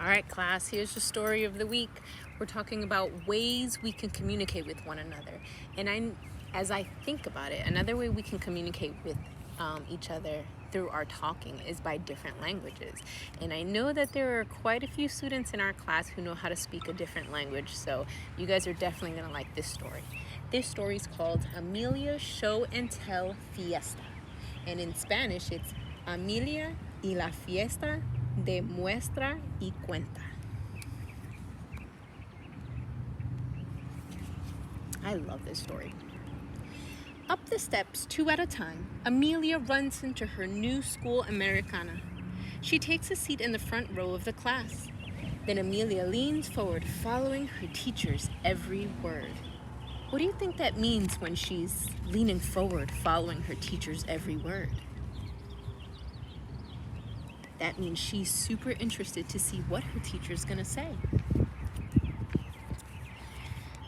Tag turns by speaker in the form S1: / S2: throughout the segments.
S1: All right, class, here's the story of the week. We're talking about ways we can communicate with one another. As I think about it, another way we can communicate with each other through our talking is by different languages. And I know that there are quite a few students in our class who know how to speak a different language, so you guys are definitely going to like this story. This story is called Amelia Show and Tell Fiesta. And in Spanish, it's Amelia y la fiesta de muestra y cuenta. I love this story. Up the steps, two at a time, Amelia runs into her new school Americana. She takes a seat in the front row of the class. Then Amelia leans forward, following her teacher's every word. What do you think that means when she's leaning forward, following her teacher's every word? That means she's super interested to see what her teacher's gonna say.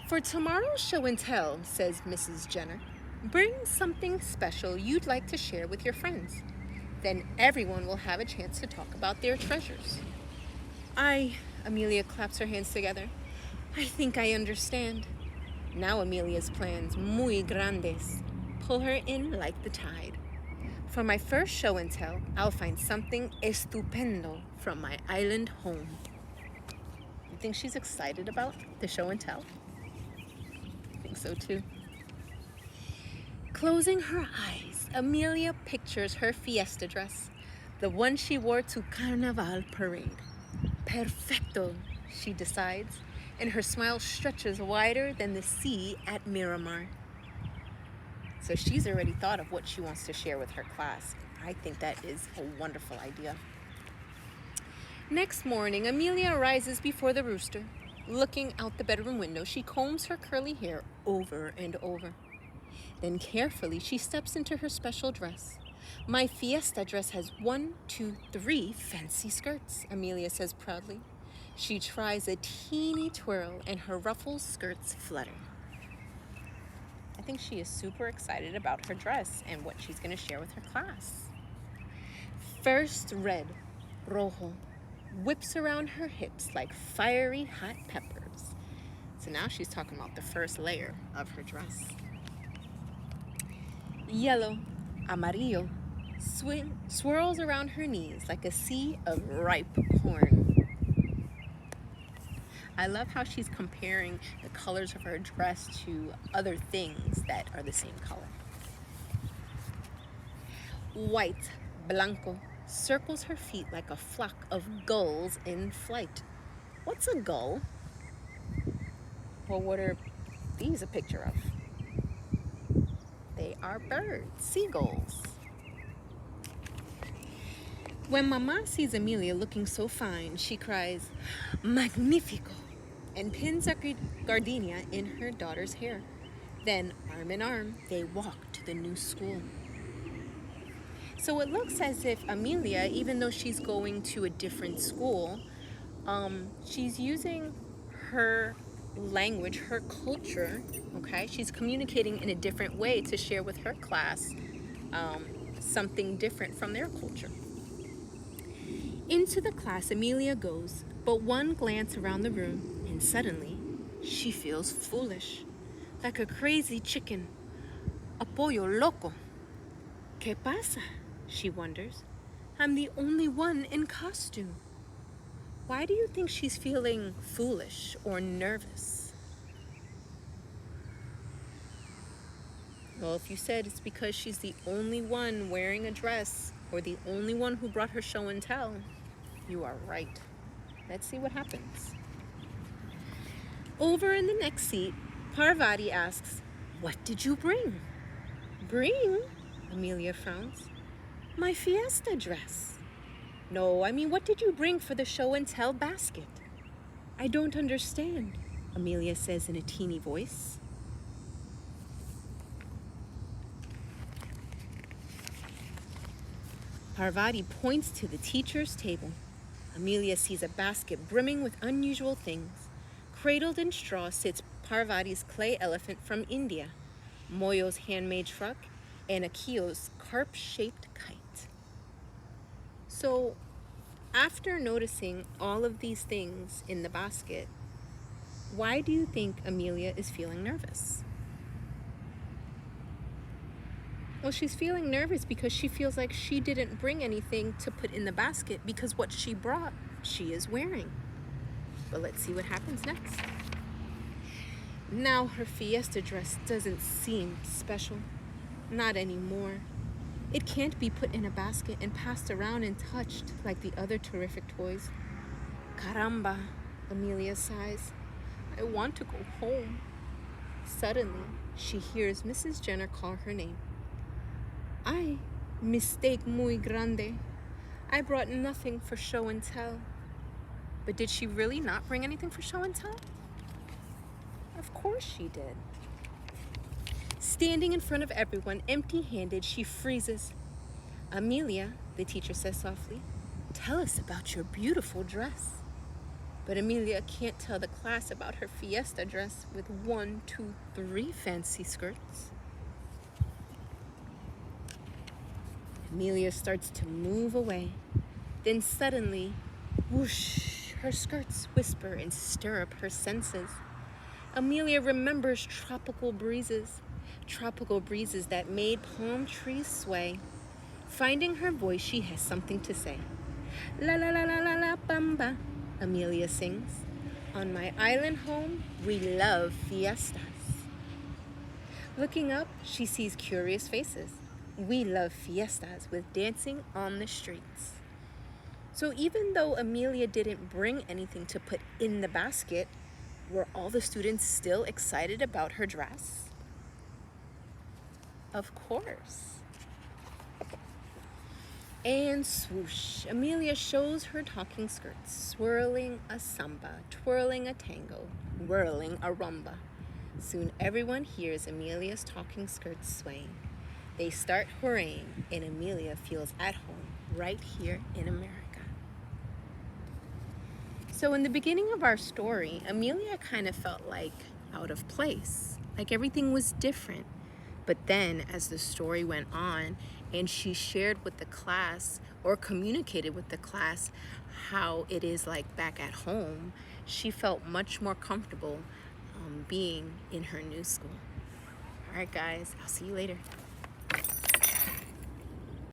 S1: For tomorrow's show and tell, says Mrs. Jenner, bring something special you'd like to share with your friends. Then everyone will have a chance to talk about their treasures. Amelia claps her hands together. I think I understand. Now Amelia's plans, muy grandes, pull her in like the tide. For my first show and tell, I'll find something estupendo from my island home. You think she's excited about the show and tell? I think so too. Closing her eyes, Amelia pictures her fiesta dress, the one she wore to Carnaval parade. Perfecto, she decides, and her smile stretches wider than the sea at Miramar. So she's already thought of what she wants to share with her class. I think that is a wonderful idea. Next morning, Amelia rises before the rooster. Looking out the bedroom window, she combs her curly hair over and over. Then carefully, she steps into her special dress. My fiesta dress has 1, 2, 3 fancy skirts, Amelia says proudly. She tries a teeny twirl and her ruffled skirts flutter. I think she is super excited about her dress and what she's going to share with her class. First red, rojo, whips around her hips like fiery hot peppers. So now she's talking about the first layer of her dress. Yellow, amarillo, swirls around her knees like a sea of ripe corn. I love how she's comparing the colors of her dress to other things that are the same color. White, blanco, circles her feet like a flock of gulls in flight. What's a gull? Well, what are these a picture of? They are birds, seagulls. When Mama sees Amelia looking so fine, she cries, Magnifico, and pins a gardenia in her daughter's hair. Then, arm in arm, they walk to the new school. So it looks as if Amelia, even though she's going to a different school, she's using her language, her culture, okay? She's communicating in a different way to share with her class something different from their culture. Into the class Amelia goes, but one glance around the room, and suddenly she feels foolish, like a crazy chicken, a pollo loco. ¿Qué pasa? She wonders. I'm the only one in costume. Why do you think she's feeling foolish or nervous? Well, if you said it's because she's the only one wearing a dress or the only one who brought her show and tell, you are right. Let's see what happens. Over in the next seat, Parvati asks, what did you bring? Bring? Amelia frowns. My fiesta dress. No, I mean, what did you bring for the show and tell basket? I don't understand, Amelia says in a teeny voice. Parvati points to the teacher's table. Amelia sees a basket brimming with unusual things. Cradled in straw sits Parvati's clay elephant from India, Moyo's handmade truck, and Akio's carp-shaped kite. So, After noticing all of these things in the basket, why do you think Amelia is feeling nervous? Well, she's feeling nervous because she feels like she didn't bring anything to put in the basket because what she brought, she is wearing. But let's see what happens next. Now her fiesta dress doesn't seem special. Not anymore. It can't be put in a basket and passed around and touched like the other terrific toys. Caramba, Amelia sighs. I want to go home. Suddenly, she hears Mrs. Jenner call her name. Ay, mistake muy grande. I brought nothing for show and tell. But did she really not bring anything for show and tell? Of course she did. Standing in front of everyone, empty-handed, she freezes. Amelia, the teacher says softly, tell us about your beautiful dress. But Amelia can't tell the class about her fiesta dress with 1, 2, 3 fancy skirts. Amelia starts to move away. Then suddenly, whoosh, her skirts whisper and stir up her senses. Amelia remembers tropical breezes that made palm trees sway. Finding her voice, she has something to say. La la la la la la bamba, Amelia sings. On my island home, we love fiestas. Looking up, she sees curious faces. We love fiestas with dancing on the streets. So even though Amelia didn't bring anything to put in the basket, were all the students still excited about her dress? Of course. And swoosh, Amelia shows her talking skirts, swirling a samba, twirling a tango, whirling a rumba. Soon everyone hears Amelia's talking skirts swaying. They start hurrying, and Amelia feels at home right here in America. So in the beginning of our story, Amelia kind of felt like out of place, like everything was different. But then as the story went on and she shared with the class or communicated with the class how it is like back at home, she felt much more comfortable being in her new school. All right, guys, I'll see you later.